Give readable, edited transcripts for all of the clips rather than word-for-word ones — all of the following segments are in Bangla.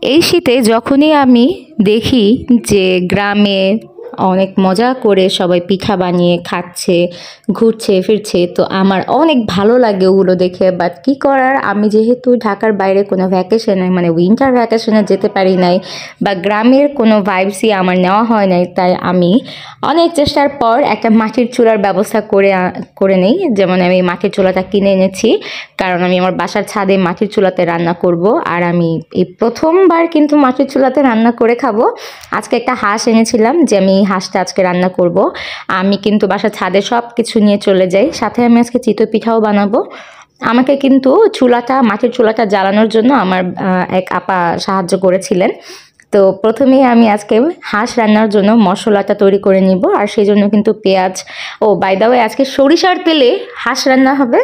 এই শীতে যখনই আমি দেখি যে গ্রামে অনেক মজা করে সবাই পিঠা বানিয়ে খাচ্ছে, ঘুরছে ফিরছে, তো আমার অনেক ভালো লাগে ওগুলো দেখে। বাট কী করার, আমি যেহেতু ঢাকার বাইরে কোনো ভ্যাকেশনে মানে উইন্টার ভ্যাকেশনে যেতে পারি নাই বা গ্রামের কোনো ভাইবসই আমার নেওয়া হয় নাই, তাই আমি অনেক চেষ্টার পর একটা মাটির চুলার ব্যবস্থা করে নেই। যেমন আমি মাটির চুলাটা কিনে এনেছি, কারণ আমি আমার বাসার ছাদে মাটির চুলাতে রান্না করব। আর আমি এই প্রথমবার কিন্তু মাটির চুলাতে রান্না করে খাবো। আজকে একটা হাঁস এনেছিলাম, যে আমি হাঁসটা আজকে রান্না করব। আমি কিন্তু বাসার ছাদে সব কিছু নিয়ে চলে যাই, সাথে আমি আজকে চিতই পিঠাও বানাবো। আমাকে কিন্তু মাটির চুলাটা জ্বালানোর জন্য আমার এক আপা সাহায্য করেছিলেন। তো প্রথমেই আমি আজকে হাঁস রান্নার জন্য মশলাটা তৈরি করে নিব, আর সেই জন্য কিন্তু পেঁয়াজ, বাই দ্য ওয়ে আজকে সরিষার তেলে হাঁস রান্না হবে।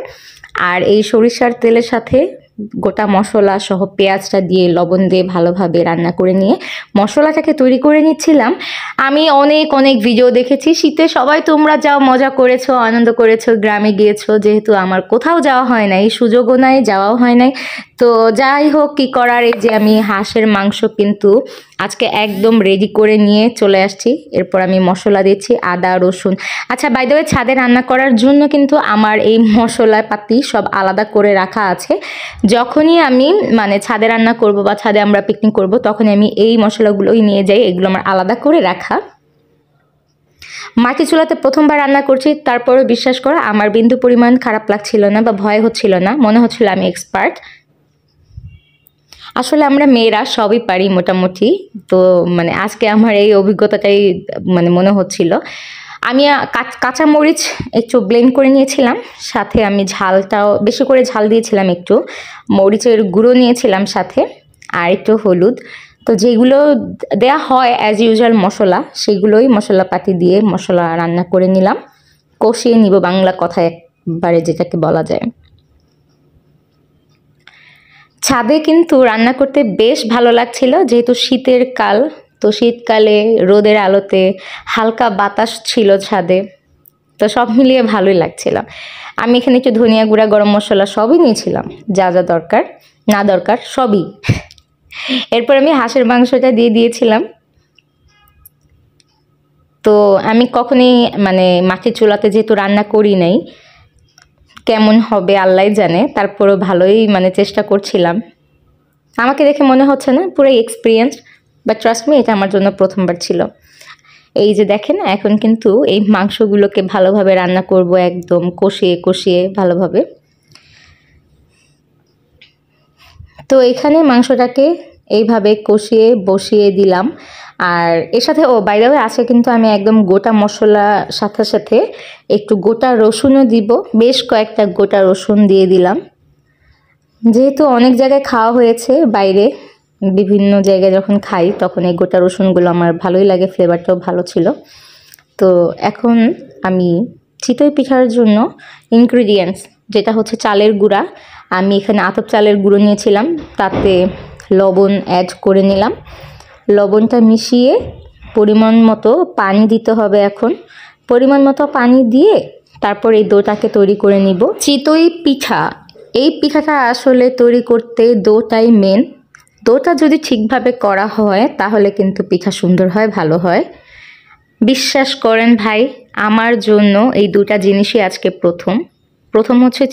আর এই সরিষার তেলের সাথে গোটা মশলা সহ পেঁয়াজটা দিয়ে লবণ দিয়ে ভালোভাবে রান্না করে নিয়ে মশলাটাকে তৈরি করে নিচ্ছিলাম। আমি অনেক অনেক ভিডিও দেখেছি শীতে, সবাই তোমরা যাও মজা করেছো, আনন্দ করেছো, গ্রামে গিয়েছো, যেহেতু আমার কোথাও যাওয়া হয় নাই, সুযোগও নাই, যাওয়াও হয় নাই। তো যাই হোক, কী করার, এই যে আমি হাঁসের মাংস কিন্তু আজকে একদম রেডি করে নিয়ে চলে আসছি। এরপর আমি মশলা দিচ্ছি, আদা রসুন। আচ্ছা, বাই দ্য ওয়ে, ছাদে রান্না করার জন্য কিন্তু আমার এই মশলাপাতি সব আলাদা করে রাখা আছে। যখনই আমি মানে ছাদে রান্না করব বা ছাদে আমরা পিকনিক করব, তখনই আমি এই মশলাগুলোই নিয়ে যাই, এগুলো আমার আলাদা করে রাখা। মাটির চুলাতে প্রথমবার রান্না করছি, তারপরে বিশ্বাস করো আমার বিন্দু পরিমাণ খারাপ লাগছিল না বা ভয় হচ্ছিল না, মনে হচ্ছিল আমি এক্সপার্ট। আসলে আমরা মেয়েরা সবই পারি মোটামুটি। তো মানে আজকে আমার এই অভিজ্ঞতাটাই মানে মনে হচ্ছিল। আমি কাঁচা মরিচ একটু ব্লেন্ড করে নিয়েছিলাম, সাথে আমি ঝালটাও বেশি করে ঝাল দিয়েছিলাম, একটু মরিচের গুঁড়ো নিয়েছিলাম সাথে, আর একটু হলুদ। তো যেগুলো দেয়া হয় অ্যাজ ইউজুয়াল মশলা, সেগুলোই মশলাপাতি দিয়ে মশলা রান্না করে নিলাম, কষিয়ে নিব, বাংলা কথায় একবারে যেটাকে বলা যায়। ছাদে কিন্তু রান্না করতে বেশ ভালো লাগছিল, যেহেতু শীতের কাল, তো শীতকালে রোদের আলোতে হালকা বাতাস ছিল ছাদে, তো সব মিলিয়ে ভালোই লাগছিল। আমি এখানে একটু ধনিয়া গুঁড়া, গরম মশলা সবই নিয়েছিলাম, যা যা দরকার না দরকার সবই। এরপর আমি হাঁসের মাংসটা দিয়ে দিয়েছিলাম। তো আমি কখনোই মানে মাটির চুলাতে যেহেতু রান্না করি নাই, কেমন হবে আল্লাহই জানে, তারপরও ভালোই মানে চেষ্টা করছিলাম। আমাকে দেখে মনে হচ্ছে না পুরো এক্সপিরিয়েন্স, বাট ট্রাস্ট মি, এটা আমার জন্য প্রথমবার ছিল। এই যে দেখেন, এখন কিন্তু এই মাংসগুলোকে ভালোভাবে রান্না করব, একদম কষিয়ে কষিয়ে ভালোভাবে। তো এখানে মাংসটাকে এইভাবে কষিয়ে বসিয়ে দিলাম। আর এর সাথে বাই দ্য ওয়ে আছে কিন্তু আমি একদম গোটা মশলা সাথে সাথে একটু গোটা রসুনও দিব, বেশ কয়েকটা গোটা রসুন দিয়ে দিলাম। যেহেতু অনেক জায়গায় খাওয়া হয়েছে বাইরে, বিভিন্ন জায়গায় যখন খাই তখন এই গোটা রসুনগুলো আমার ভালোই লাগে, ফ্লেভারটাও ভালো ছিল। তো এখন আমি চিতই পিঠার জন্য ইনগ্রিডিয়েন্টস, যেটা হচ্ছে চালের গুঁড়া, আমি এখানে আতপ চালের গুঁড়ো নিয়েছিলাম, তাতে লবণ অ্যাড করে নিলাম। লবণটা মিশিয়ে পরিমাণ মতো পানি দিতে হবে। এখন পরিমাণ মতো পানি দিয়ে তারপর এই ডোটাকে তৈরি করে নিব। চিতই পিঠা, এই পিঠাটা আসলে তৈরি করতে ডোটাই মেন। ডোটা যদি ঠিকভাবে করা হয় তাহলে কিন্তু পিঠা সুন্দর হয়, ভালো হয়। বিশ্বাস করেন ভাই, আমার জন্য এই দুটা জিনিসই আজকে প্রথম হচ্ছে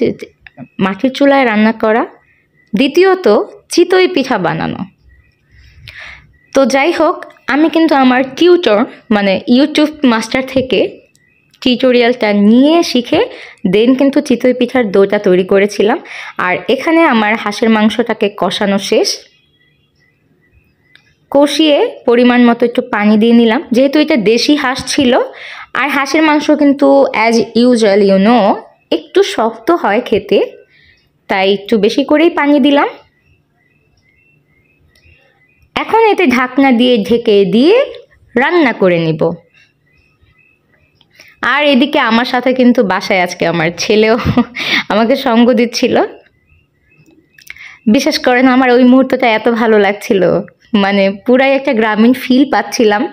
মাটির চুলায় রান্না করা, দ্বিতীয়ত চিতই পিঠা বানানো। তো যাই হোক, আমি কিন্তু আমার টিউটর মানে ইউটিউব মাস্টার থেকে টিউটোরিয়ালটা নিয়ে শিখে দেন কিন্তু চিতই পিঠার ডোটা তৈরি করেছিলাম। আর এখানে আমার হাঁসের মাংসটাকে কষানো শেষ, কষিয়ে পরিমাণ মতো একটু পানি দিয়ে নিলাম, যেহেতু এটা দেশি হাঁস ছিল। আর হাঁসের মাংস কিন্তু অ্যাজ ইউজুয়াল একটু শক্ত হয় খেতে, তাই একটু বেশি করেই পানি দিলাম। এখন এতে ঢাকনা দিয়ে ঢেকে দিয়ে রান্না করে নিব। আর এদিকে আমার সাথে কিন্তু বাসায় আজকে আমার ছেলেও আমাকে সঙ্গ দিচ্ছিল। বিশেষ করেন আমার ওই মুহূর্তটা এত ভালো লাগছিল, মানে পুরাই একটা গ্রামীণ ফিল পাচ্ছিলাম।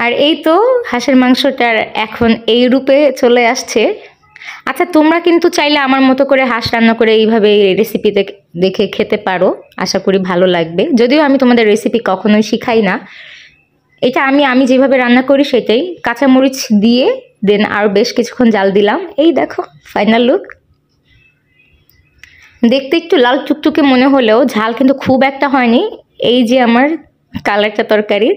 আর এই তো হাঁসের মাংসটার এখন এই রূপে চলে আসছে। আচ্ছা, তোমরা কিন্তু চাইলে আমার মতো করে হাঁস রান্না করে এইভাবে রেসিপি দেখে খেতে পারো, আশা করি ভালো লাগবে। যদিও আমি তোমাদের রেসিপি কখনোই শিখাই না, এটা আমি যেভাবে রান্না করি সেটাই। কাঁচামরিচ দিয়ে দেন আর বেশ কিছুক্ষণ জাল দিলাম। এই দেখো ফাইনাল লুক। দেখতে একটু লাল টুকটুকে মনে হলেও ঝাল কিন্তু খুব একটা হয়নি। এই যে আমার কালারটা তরকারির,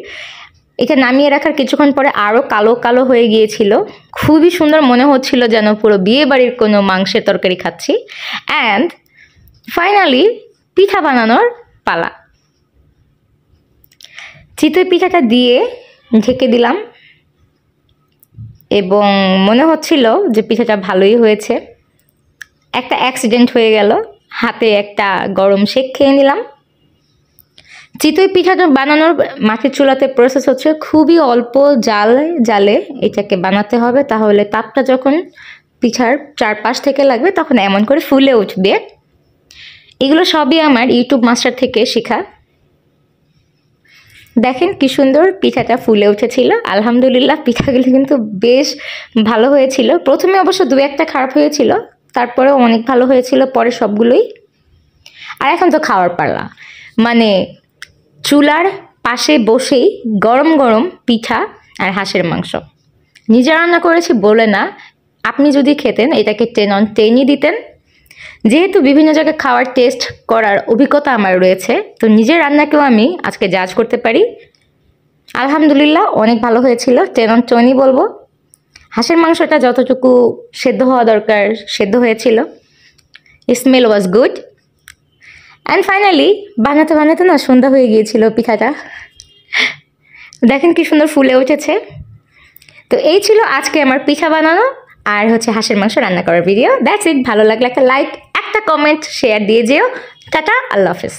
এটা নামিয়ে রাখার কিছুক্ষণ পরে আরও কালো কালো হয়ে গিয়েছিল। খুবই সুন্দর মনে হচ্ছিল, যেন পুরো বিয়ে বাড়ির কোনো মাংসের তরকারি খাচ্ছি। অ্যান্ড ফাইনালি পিঠা বানানোর পালা। চিতই পিঠাটা দিয়ে ঢেকে দিলাম এবং মনে হচ্ছিল যে পিঠাটা ভালোই হয়েছে। একটা অ্যাক্সিডেন্ট হয়ে গেল, হাতে একটা গরম শেক খেয়ে নিলাম। চিতই পিঠাটা বানানোর মাটির চুলাতে প্রসেস হচ্ছে খুবই অল্প জালে এটাকে বানাতে হবে, তাহলে তাপটা যখন পিঠার চারপাশ থেকে লাগবে তখন এমন করে ফুলে উঠবে। এগুলো সবই আমার ইউটিউব মাস্টার থেকে শেখা। দেখেন কি সুন্দর পিঠাটা ফুলে উঠেছিল। আলহামদুলিল্লাহ, পিঠাগুলো কিন্তু বেশ ভালো হয়েছিল। প্রথমে অবশ্য দু একটা খারাপ হয়েছিল, তারপরেও অনেক ভালো হয়েছিল পরে সবগুলোই। আর এখন তো খাওয়ার পালা, মানে চুলার পাশে বসেই গরম গরম পিঠা আর হাঁসের মাংস। নিজে রান্না করেছি বলে না, আপনি যদি খেতেন এটাকে 10 on 10ই দিতেন। যেহেতু বিভিন্ন জায়গায় খাওয়ার টেস্ট করার অভিজ্ঞতা আমার রয়েছে, তো নিজের রান্নাকেও আমি আজকে জাজ করতে পারি। আলহামদুলিল্লাহ অনেক ভালো হয়েছিল, 10 on 10ই বলবো। হাঁসের মাংসটা যতটুকু সেদ্ধ হওয়া দরকার সেদ্ধ হয়েছিল। Smell was good. And finally বানাতে বানাতে না সন্ধ্যা হয়ে গিয়েছিল পিঠাটা। দেখেন কি সুন্দর ফুলে উঠেছে। তো এই ছিল আজকে আমার পিঠা বানানো আর হচ্ছে হাঁসের মাংস রান্না করার ভিডিও। That's it. ভালো লাগলে একটা লাইক, একটা কমেন্ট, শেয়ার দিয়ে যেও। টাটা, আল্লাহ হাফেজ।